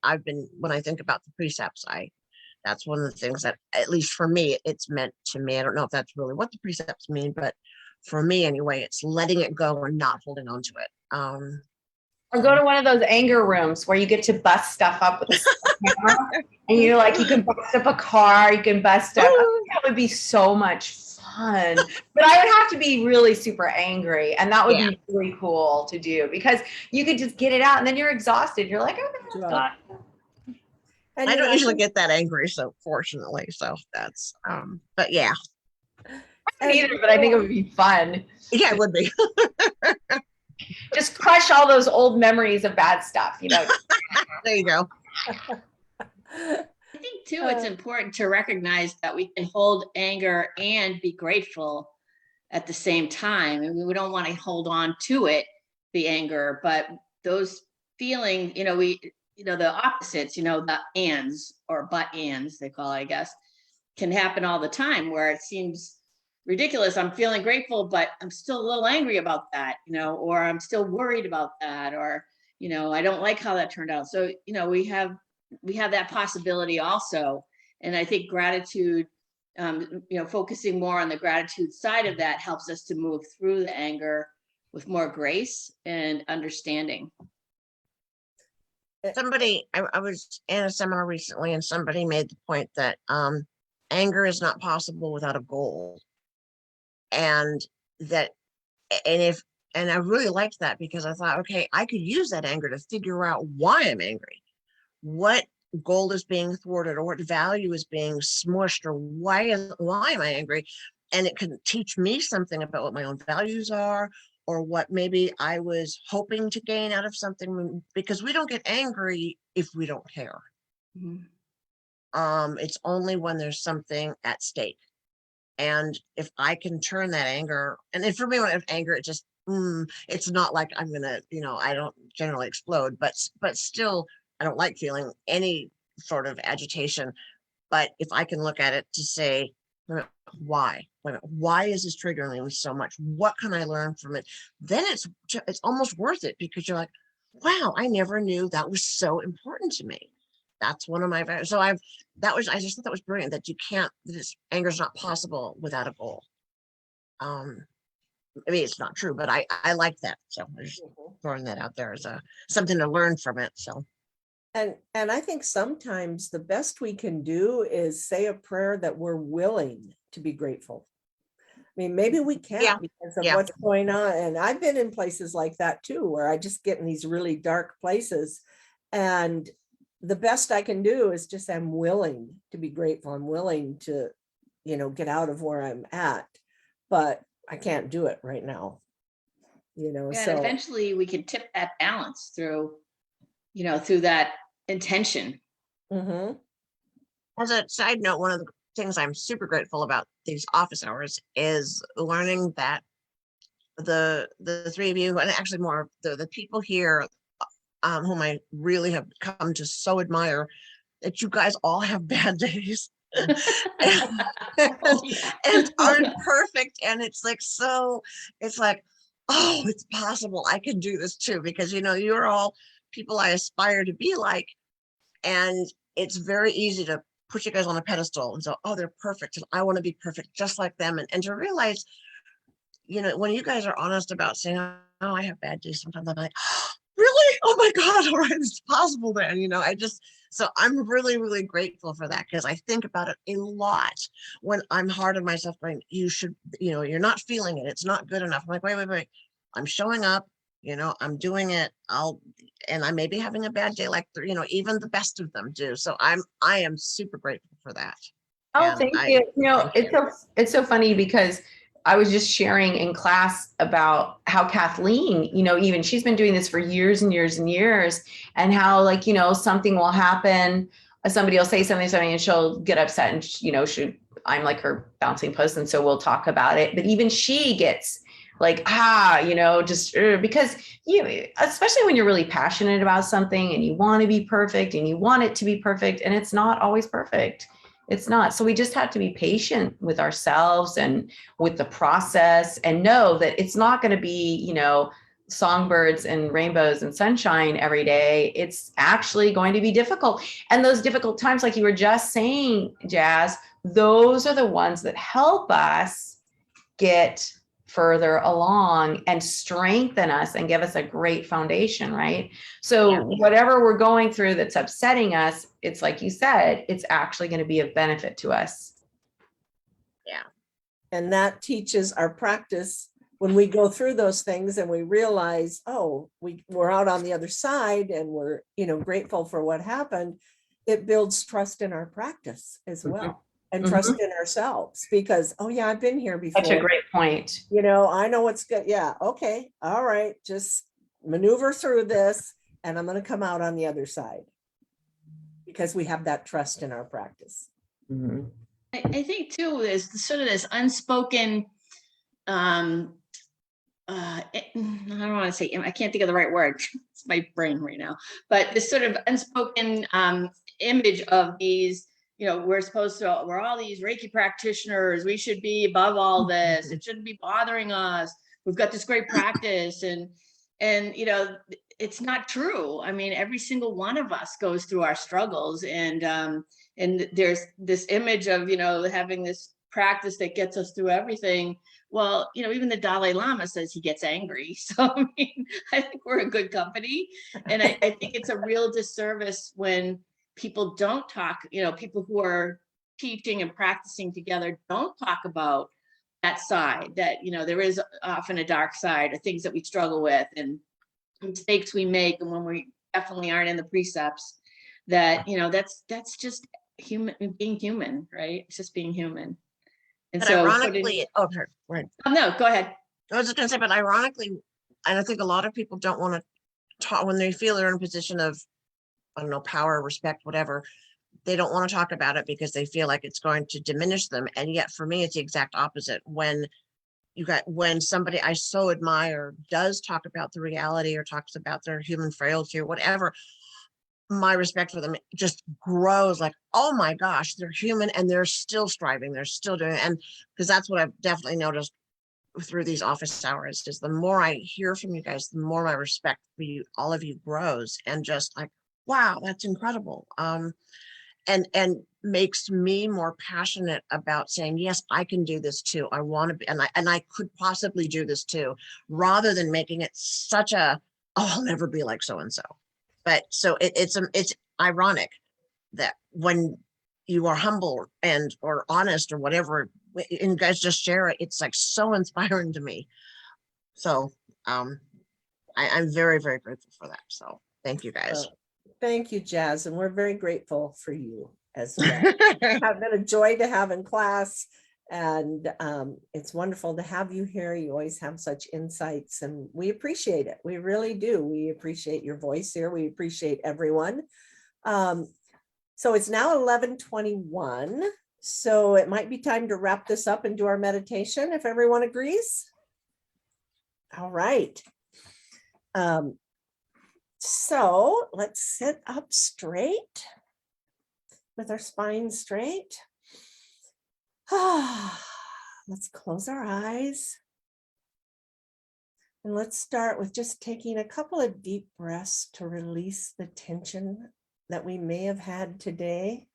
when I think about the precepts, that's one of the things that, at least for me, it's meant to me. I don't know if that's really what the precepts mean, but for me anyway, it's letting it go and not holding on to it. Or go to one of those anger rooms where you get to bust stuff up with a camera, and you can bust up a car, you can bust up. That would be so much fun. But I would have to be really super angry, and that would be really cool to do, because you could just get it out, and then you're exhausted. You're like, oh, God. And I don't usually get that angry, so fortunately, so that's but yeah. I don't either, but I think it would be fun. Yeah, it would be. Just crush all those old memories of bad stuff, There you go. I think too, it's important to recognize that we can hold anger and be grateful at the same time. And we don't want to hold on to it, the anger, but those feelings, the opposites, the ands or but ands, they call it, I guess, can happen all the time, where it seems ridiculous. I'm feeling grateful, but I'm still a little angry about that, or I'm still worried about that, or, I don't like how that turned out. So, we have that possibility also. And I think gratitude, focusing more on the gratitude side of that helps us to move through the anger with more grace and understanding. I was in a seminar recently, and somebody made the point that anger is not possible without a goal. And I really liked that, because I thought, okay, I could use that anger to figure out why I'm angry, what goal is being thwarted, or what value is being smushed, or why am I angry? And it can teach me something about what my own values are, or what maybe I was hoping to gain out of something, because we don't get angry if we don't care. Mm-hmm. It's only when there's something at stake. And if I can turn that anger, and for me, when I have anger, it just, it's not like I'm gonna, I don't generally explode, but still, I don't like feeling any sort of agitation. But if I can look at it to say, why is this triggering me so much? What can I learn from it? Then it's almost worth it, because you're like, wow, I never knew that was so important to me. That's one of my values. So I just thought that was brilliant, that this anger is not possible without a goal. It's not true, but I like that. So I'm just throwing that out there as something to learn from it. So. And I think sometimes the best we can do is say a prayer that we're willing to be grateful. I mean, maybe we can't because of what's going on. And I've been in places like that too, where I just get in these really dark places, and the best I can do is just, I'm willing to be grateful. I'm willing to, get out of where I'm at, but I can't do it right now. And so eventually we can tip that balance through that intention. Mm-hmm. As a side note, one of the things I'm super grateful about these office hours is learning that the three of you, and actually more the people here, whom I really have come to so admire, that you guys all have bad days and aren't perfect. And it's like, oh, it's possible I can do this too, because you're all people I aspire to be like, And it's very easy to put you guys on a pedestal and say, oh, they're perfect. And I want to be perfect just like them. And to realize, when you guys are honest about saying, oh, I have bad days sometimes, I'm like, oh, really? Oh my God, all right, it's possible then. So I'm really, really grateful for that, because I think about it a lot when I'm hard on myself going, you should, you're not feeling it. It's not good enough. I'm like, wait. I'm showing up, I'm doing it. And I may be having a bad day, like, even the best of them do. So I am super grateful for that. Oh, And thank you. thank you. It's so funny because I was just sharing in class about how Kathleen, even she's been doing this for years and years and years, and how, like, something will happen, somebody will say something, and she'll get upset, and I'm like her bouncing post, and so we'll talk about it. But even she gets like, just because especially when you're really passionate about something and you want to be perfect and you want it to be perfect, and it's not always perfect. It's not. So we just have to be patient with ourselves and with the process, and know that it's not going to be, songbirds and rainbows and sunshine every day. It's actually going to be difficult. And those difficult times, like you were just saying, Jazz, those are the ones that help us get further along and strengthen us and give us a great foundation, right? So whatever we're going through that's upsetting us, it's like you said, it's actually going to be of benefit to us. Yeah. And that teaches our practice when we go through those things and we realize, oh, we're out on the other side and we're, grateful for what happened. It builds trust in our practice as well. And trust in ourselves, because, oh yeah, I've been here before. Such a great point. I know what's good. Yeah. Okay. All right. Just maneuver through this and I'm going to come out on the other side, because we have that trust in our practice. Mm-hmm. I think too is sort of this unspoken, I don't want to say, I can't think of the right word. It's my brain right now, but this sort of unspoken image of these, we're all these Reiki practitioners. We should be above all this. It shouldn't be bothering us. We've got this great practice, and it's not true. I mean, every single one of us goes through our struggles, and there's this image of, having this practice that gets us through everything. Well, even the Dalai Lama says he gets angry. So, I think we're a good company. And I think it's a real disservice when people don't talk, people who are teaching and practicing together don't talk about that side, that, there is often a dark side, or things that we struggle with and mistakes we make. And when we definitely aren't in the precepts, that, that's just being human, right? It's just being human. And but so ironically, right. Oh, no, go ahead. I was just going to say, but ironically, and I think a lot of people don't want to talk when they feel they're in a position of, I don't know, power, respect, whatever. They don't want to talk about it because they feel like it's going to diminish them. And yet for me, it's the exact opposite. When somebody I so admire does talk about the reality or talks about their human frailty or whatever, my respect for them just grows, like, oh my gosh, they're human and they're still striving, they're still doing it. And because that's what I've definitely noticed through these office hours, is the more I hear from you guys, the more my respect for you, all of you, grows, and just like, wow, that's incredible. And makes me more passionate about saying, yes, I can do this too. I want to be, and I could possibly do this too, rather than making it such a, oh, I'll never be like so-and-so. But so it's ironic that when you are humble or honest or whatever, and you guys just share it, it's like so inspiring to me. So I'm very, very grateful for that. So thank you guys. Thank you, Jazz. And we're very grateful for you as well. Have been a joy to have in class. And it's wonderful to have you here. You always have such insights and we appreciate it. We really do. We appreciate your voice here. We appreciate everyone. So it's now 11:21. So it might be time to wrap this up and do our meditation if everyone agrees. All right. So let's sit up straight with our spine straight. Let's close our eyes. And let's start with just taking a couple of deep breaths to release the tension that we may have had today.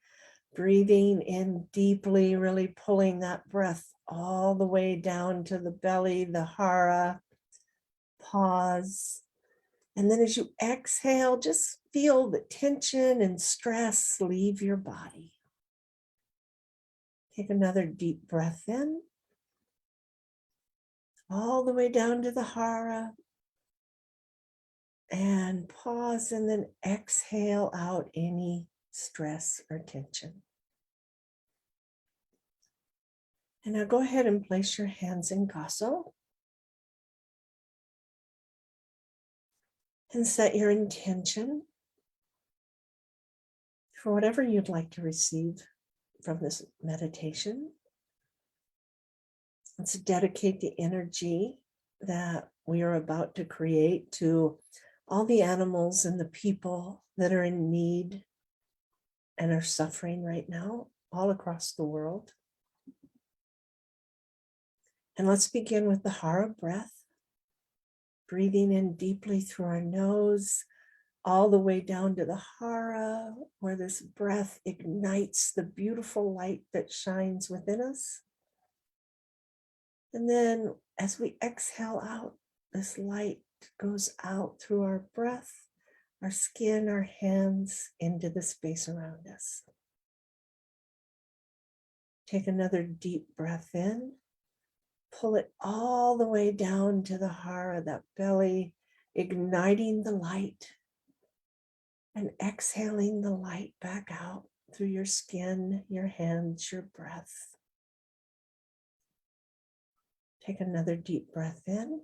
Breathing in deeply, really pulling that breath all the way down to the belly, the hara. Pause. And then as you exhale, just feel the tension and stress leave your body. Take another deep breath in, all the way down to the hara. And pause, and then exhale out any stress or tension. And now go ahead and place your hands in Gaso. And set your intention for whatever you'd like to receive from this meditation. Let's dedicate the energy that we are about to create to all the animals and the people that are in need and are suffering right now all across the world. And let's begin with the hara breath, breathing in deeply through our nose, all the way down to the hara, where this breath ignites the beautiful light that shines within us. And then as we exhale out, this light goes out through our breath, our skin, our hands, into the space around us. Take another deep breath in. Pull it all the way down to the hara, that belly, igniting the light, and exhaling the light back out through your skin, your hands, your breath. Take another deep breath in,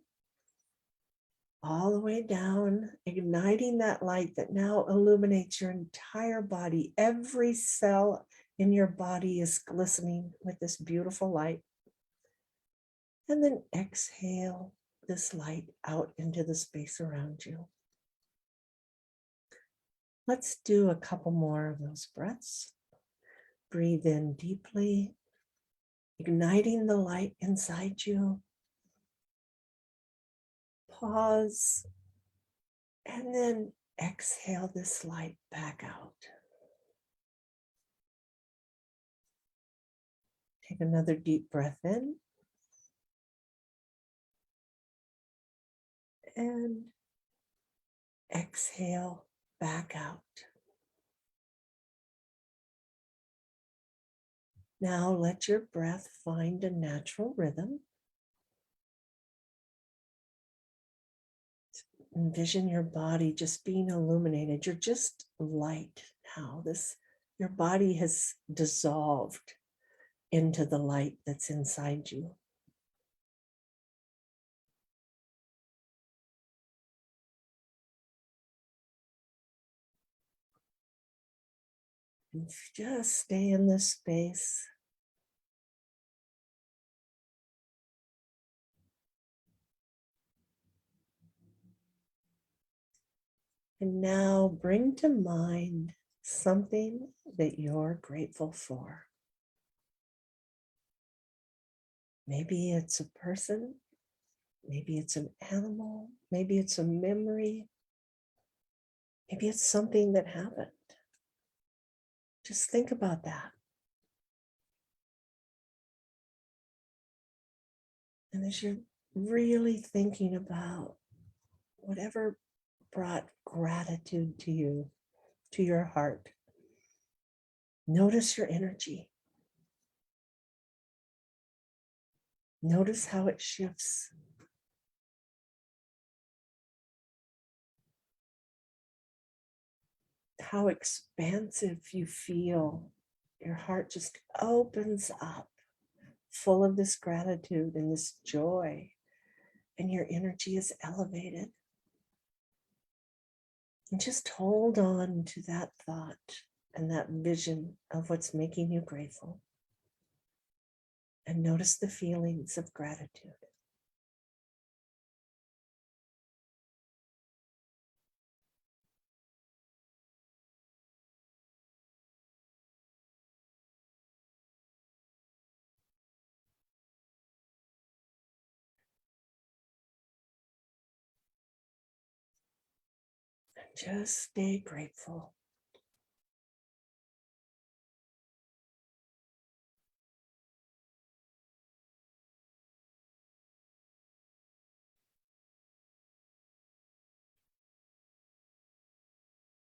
all the way down, igniting that light that now illuminates your entire body. Every cell in your body is glistening with this beautiful light. And then exhale this light out into the space around you. Let's do a couple more of those breaths. Breathe in deeply, igniting the light inside you. Pause, and then exhale this light back out. Take another deep breath in. And exhale back out. Now let your breath find a natural rhythm. Envision your body just being illuminated. You're just light now. Your body has dissolved into the light that's inside you. And just stay in this space. And now bring to mind something that you're grateful for. Maybe it's a person, maybe it's an animal, maybe it's a memory, maybe it's something that happened. Just think about that. And as you're really thinking about whatever brought gratitude to you, to your heart, notice your energy. Notice how it shifts. How expansive you feel. Your heart just opens up, full of this gratitude and this joy, and your energy is elevated. And just hold on to that thought and that vision of what's making you grateful. And notice the feelings of gratitude. And just stay grateful.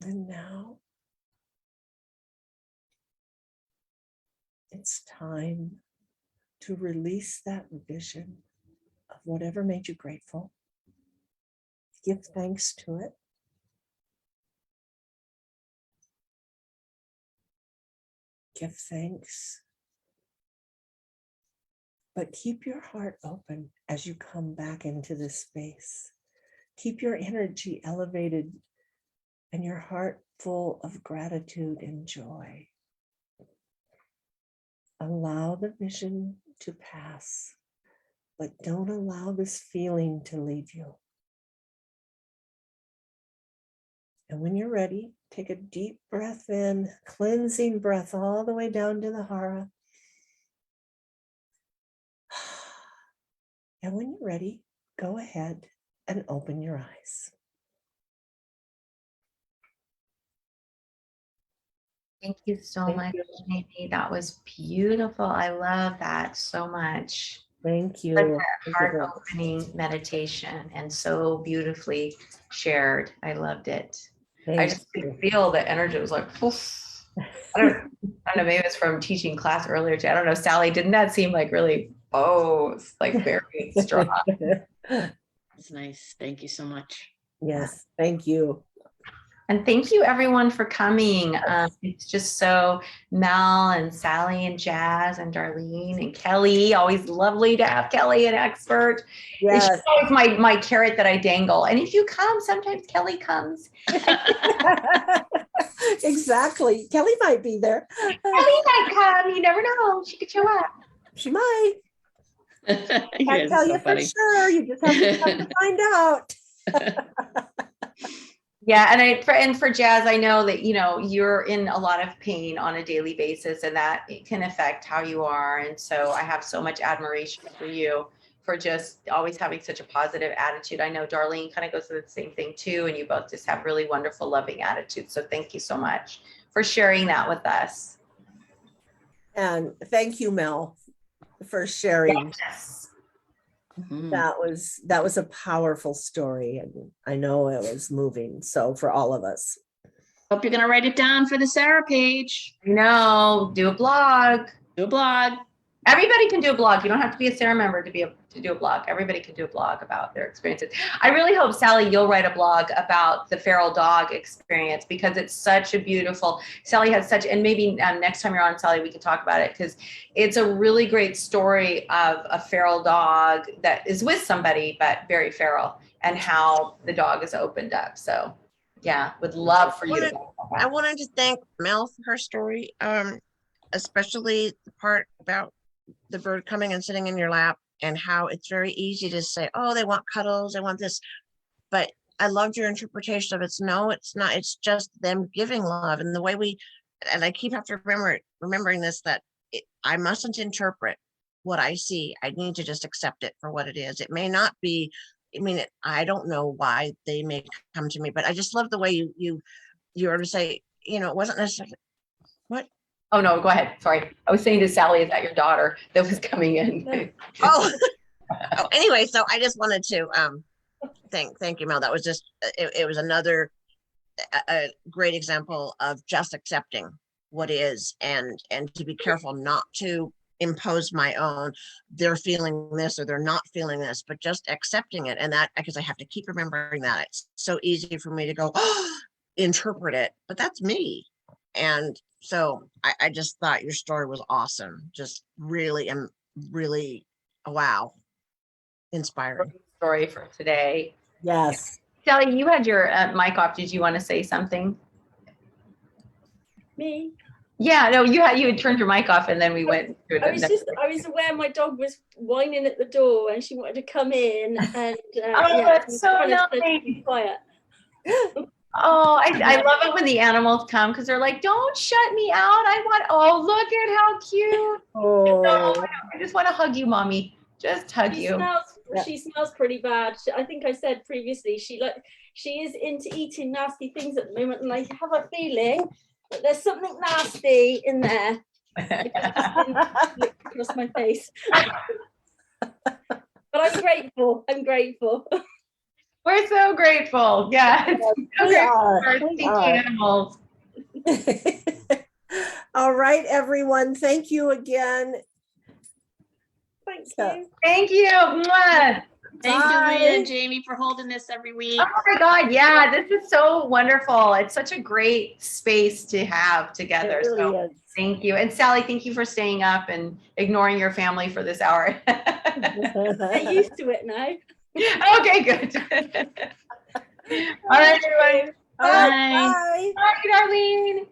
And now it's time to release that vision of whatever made you grateful. Give thanks to it. Give thanks. But keep your heart open as you come back into this space. Keep your energy elevated and your heart full of gratitude and joy. Allow the vision to pass, but don't allow this feeling to leave you. And when you're ready, take a deep breath in, cleansing breath all the way down to the hara. And when you're ready, go ahead and open your eyes. Thank you so Thank much, you. Amy. That was beautiful. I love that so much. Thank you. Such a Thank you heart very much. opening meditation and so beautifully shared. I loved it. I Thank just you. could feel the energy. It was like, poof. I don't know, maybe it's from teaching class earlier today. I don't know, Sally, didn't that seem like really, it's like very strong. That's nice. Thank you so much. Yes, thank you. And thank you everyone for coming. It's just so Mel and Sally and Jazz and Darlene and Kelly, always lovely to have Kelly, an expert. Yes. She's always my carrot that I dangle. And if you come, sometimes Kelly comes. Exactly. Kelly might be there. Kelly might come. You never know. She could show up. She might. You Can't guys are tell so you for funny. sure. You just have to come to find out. Yeah, and for Jazz, I know that you're in a lot of pain on a daily basis, and that it can affect how you are. And so I have so much admiration for you for just always having such a positive attitude. I know Darlene kind of goes through the same thing too, and you both just have really wonderful, loving attitudes. So thank you so much for sharing that with us. And thank you, Mel, for sharing. Yes. Mhm. That was a powerful story, and I know it was moving. So for all of us. Hope you're gonna write it down for the Sarah page. No, do a blog. Do a blog. Everybody can do a blog. You don't have to be a Sarah member to do a blog. Everybody can do a blog about their experiences. I really hope, Sally, you'll write a blog about the feral dog experience, because it's such a beautiful, Sally has such, and maybe next time you're on, Sally, we can talk about it, because it's a really great story of a feral dog that is with somebody, but very feral, and how the dog is opened up. So yeah, would love for you to talk about I that. wanted to thank Mel for her story, especially the part about the bird coming and sitting in your lap, and how it's very easy to say, oh, they want cuddles, they want this. But I loved your interpretation of it's no, it's not, it's just them giving love. And the way and I keep have to remembering this, that I mustn't interpret what I see. I need to just accept it for what it is. It may not be, I don't know why they may come to me, but I just love the way you were to say, it wasn't necessarily, what? Oh, no, go ahead. Sorry. I was saying to Sally, is that your daughter that was coming in? Oh, anyway, so I just wanted to thank you, Mel. That was just, it was another a great example of just accepting what is, and to be careful not to impose my own, they're feeling this or they're not feeling this, but just accepting it. And that, because I have to keep remembering that it's so easy for me to go, interpret it, but that's me. And so I just thought your story was awesome. Just really, wow, inspiring. Story for today. Yes. Sally, you had your mic off. Did you want to say something? Me? Yeah, no, you had turned your mic off, and then we went through I was aware my dog was whining at the door and she wanted to come in, and that's so trying to nice. tell her to be quiet. Oh, I love it when the animals come, because they're like, don't shut me out. Look at how cute. Oh, I just want to hug you, mommy. Just hug you. She smells pretty bad. I think I said previously, she is into eating nasty things at the moment, and I have a feeling that there's something nasty in there. Across my face. But I'm grateful. We're so grateful. Yeah. It's so We grateful are. for our We stinky are. animals. All right, everyone. Thank you again. Thank So- you. Thank you. Mwah. Thank you, Leah Bye. and Jamie, for holding this every week. Oh my God. Yeah. This is so wonderful. It's such a great space to have together. It So really is. thank you. And Sally, thank you for staying up and ignoring your family for this hour. Get used to it now. Okay, good. All right, everybody. All right, Bye. bye. Bye, Darlene.